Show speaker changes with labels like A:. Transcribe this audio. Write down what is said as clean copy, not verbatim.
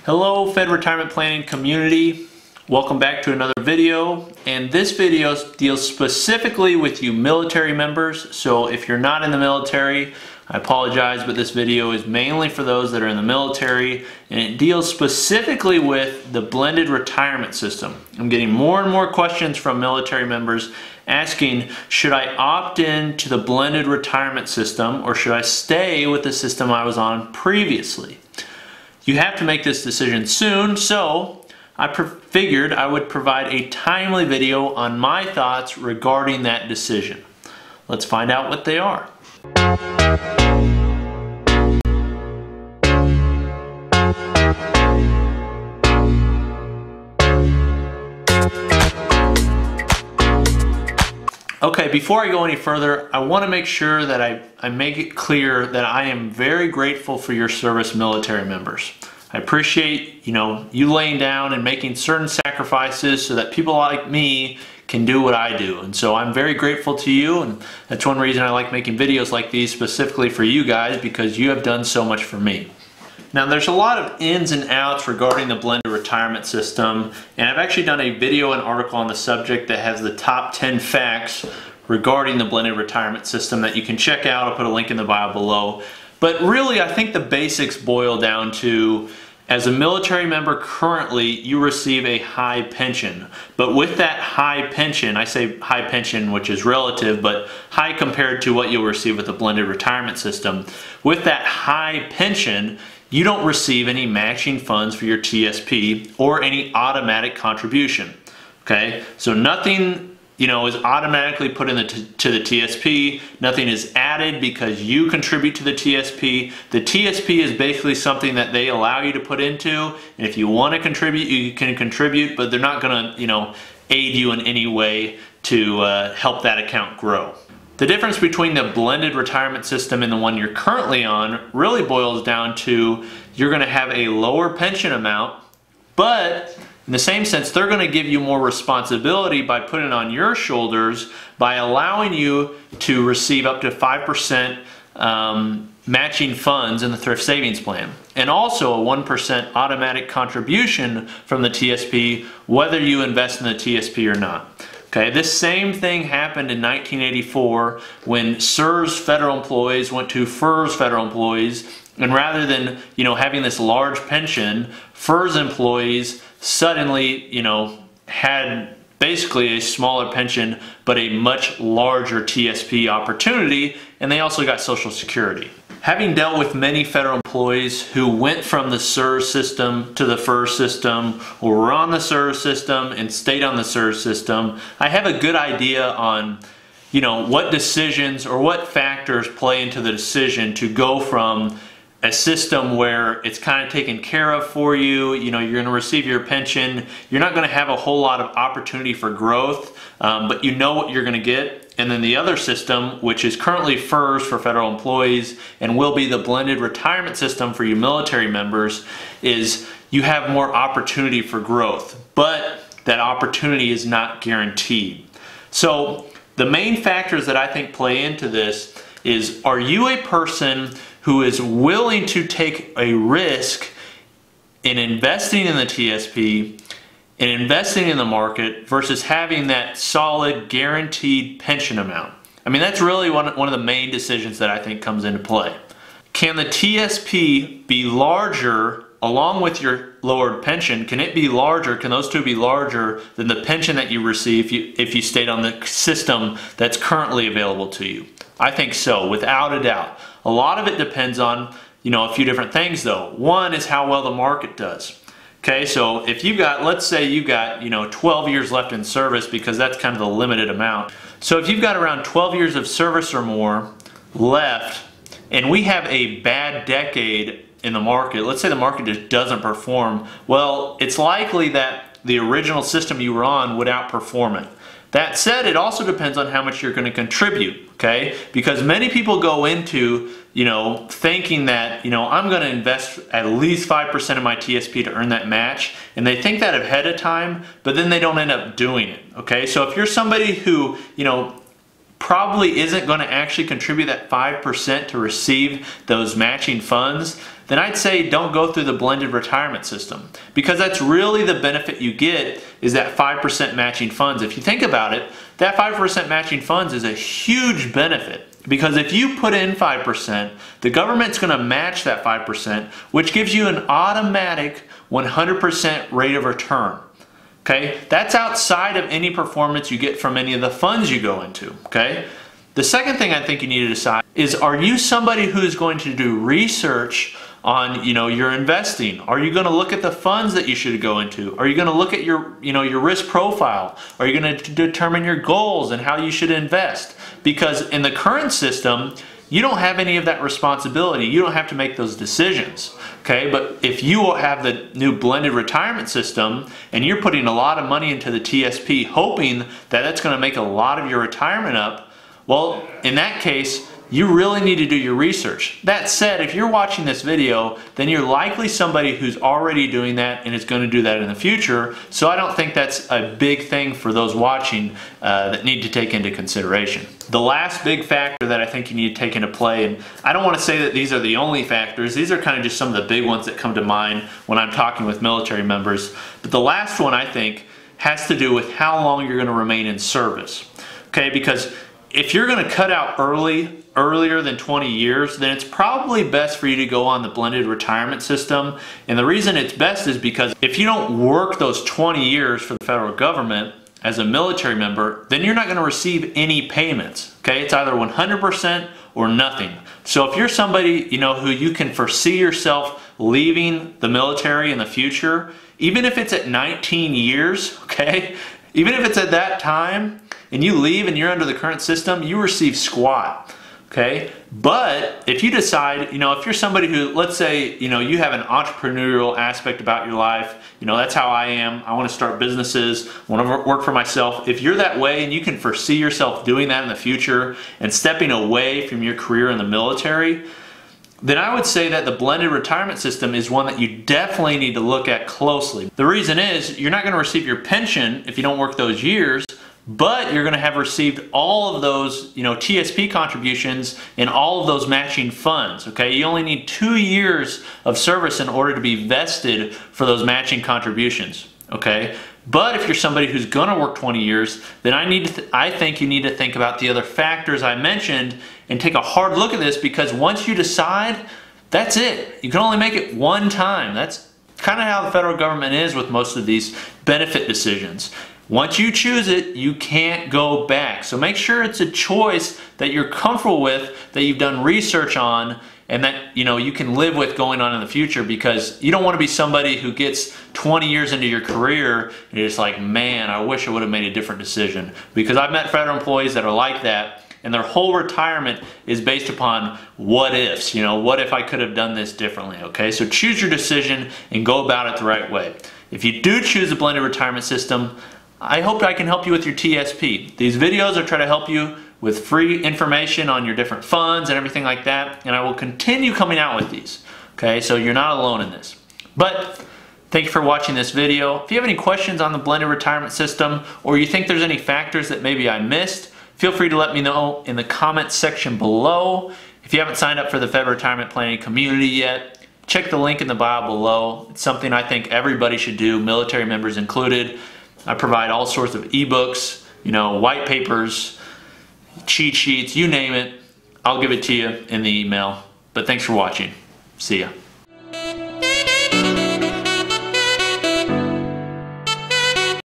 A: Hello Fed retirement planning community, welcome back to another video, and this video deals specifically with you military members. So if you're not in the military, I apologize, but this video is mainly for those that are in the military, and it deals specifically with the blended retirement system. I'm getting more and more questions from military members asking, should I opt in to the blended retirement system or should I stay with the system I was on previously? You have to make this decision soon, so I figured I would provide a timely video on my thoughts regarding that decision. Let's find out what they are. Okay, before I go any further, I want to make sure that I make it clear that I am very grateful for your service military members. I appreciate, you laying down and making certain sacrifices so that people like me can do what I do. And so I'm very grateful to you, and that's one reason I like making videos like these specifically for you guys, because you have done so much for me. Now there's a lot of ins and outs regarding the blended retirement system, and I've actually done a video and article on the subject that has the top 10 facts regarding the blended retirement system that you can check out. I'll put a link in the bio below. But really, I think the basics boil down to, as a military member currently, you receive a high pension. But with that high pension, I say high pension, which is relative, but high compared to what you'll receive with the blended retirement system. With that high pension, you don't receive any matching funds for your TSP or any automatic contribution. Okay, so nothing is automatically put in to the TSP. Nothing is added because you contribute to the TSP. The TSP is basically something that they allow you to put into, and if you want to contribute, you can contribute, but they're not going to aid you in any way to help that account grow. The difference between the blended retirement system and the one you're currently on really boils down to, you're going to have a lower pension amount, but in the same sense, they're going to give you more responsibility by putting it on your shoulders by allowing you to receive up to 5% matching funds in the thrift savings plan, and also a 1% automatic contribution from the TSP, whether you invest in the TSP or not. Okay, this same thing happened in 1984 when CSRS federal employees went to FERS federal employees, and rather than having this large pension, FERS employees suddenly had basically a smaller pension but a much larger TSP opportunity, and they also got Social Security. Having dealt with many federal employees who went from the CSRS system to the FERS system, or were on the CSRS system and stayed on the CSRS system, I have a good idea on what decisions or what factors play into the decision to go from a system where it's kind of taken care of for you, you're going to receive your pension, you're not going to have a whole lot of opportunity for growth, but you know what you're going to get. And then the other system, which is currently FERS for federal employees and will be the blended retirement system for you military members, is you have more opportunity for growth, but that opportunity is not guaranteed. So the main factors that I think play into this is, are you a person who is willing to take a risk in investing in the TSP and investing in the market versus having that solid guaranteed pension amount? I mean, that's really one of the main decisions that I think comes into play. Can the TSP be larger along with your lowered pension? Can it be larger? Can those two be larger than the pension that you receive if you stayed on the system that's currently available to you? I think so, without a doubt. A lot of it depends on, a few different things though. One is how well the market does. Okay, so if you got, let's say you got, 12 years left in service, because that's kind of the limited amount. So if you've got around 12 years of service or more left, and we have a bad decade in the market, let's say the market just doesn't perform, well, it's likely that the original system you were on would outperform it. That said, it also depends on how much you're going to contribute, okay? Because many people go into, thinking that, I'm going to invest at least 5% of my TSP to earn that match, and they think that ahead of time, but then they don't end up doing it, okay? So if you're somebody who, probably isn't going to actually contribute that 5% to receive those matching funds, then I'd say don't go through the blended retirement system, because that's really the benefit you get is that 5% matching funds. If you think about it, that 5% matching funds is a huge benefit, because if you put in 5%, the government's going to match that 5%, which gives you an automatic 100% rate of return. Okay, that's outside of any performance you get from any of the funds you go into. Okay, the second thing I think you need to decide is, are you somebody who is going to do research on your investing? Are you going to look at the funds that you should go into? Are you going to look at your your risk profile? Are you going to determine your goals and how you should invest? Because in the current system, you don't have any of that responsibility. You don't have to make those decisions. Okay, but if you have the new blended retirement system and you're putting a lot of money into the TSP hoping that that's going to make a lot of your retirement up, well, in that case, you really need to do your research. That said, if you're watching this video, then you're likely somebody who's already doing that and is going to do that in the future. So I don't think that's a big thing for those watching that need to take into consideration. The last big factor that I think you need to take into play, and I don't want to say that these are the only factors, these are kind of just some of the big ones that come to mind when I'm talking with military members, but the last one I think has to do with how long you're going to remain in service. Okay, because if you're going to cut out earlier than 20 years, then it's probably best for you to go on the blended retirement system. And the reason it's best is because if you don't work those 20 years for the federal government as a military member, then you're not going to receive any payments. Okay, it's either 100% or nothing. So if you're somebody who you can foresee yourself leaving the military in the future, even if it's at 19 years, okay, even if it's at that time, and you leave and you're under the current system, you receive squat. Okay, but if you decide, if you're somebody who, let's say, you have an entrepreneurial aspect about your life, that's how I am. I want to start businesses, want to work for myself. If you're that way and you can foresee yourself doing that in the future and stepping away from your career in the military, then I would say that the blended retirement system is one that you definitely need to look at closely. The reason is you're not going to receive your pension if you don't work those years, but you're going to have received all of those, TSP contributions and all of those matching funds. Okay, you only need 2 years of service in order to be vested for those matching contributions. Okay, but if you're somebody who's going to work 20 years, then I think you need to think about the other factors I mentioned and take a hard look at this, because once you decide, that's it. You can only make it one time. That's kind of how the federal government is with most of these benefit decisions. Once you choose it, you can't go back. So make sure it's a choice that you're comfortable with, that you've done research on, and that you can live with going on in the future, because you don't want to be somebody who gets 20 years into your career and you're just like, man, I wish I would have made a different decision. Because I've met federal employees that are like that, and their whole retirement is based upon what ifs. What if I could have done this differently? Okay, so choose your decision and go about it the right way. If you do choose a blended retirement system, I hope I can help you with your TSP. These videos are trying to help you with free information on your different funds and everything like that, and I will continue coming out with these. Okay, so you're not alone in this. But thank you for watching this video. If you have any questions on the blended retirement system, or you think there's any factors that maybe I missed, feel free to let me know in the comments section below. If you haven't signed up for the Fed Retirement Planning community yet, check the link in the bio below. It's something I think everybody should do, military members included. I provide all sorts of ebooks, white papers, cheat sheets, you name it. I'll give it to you in the email. But thanks for watching. See ya.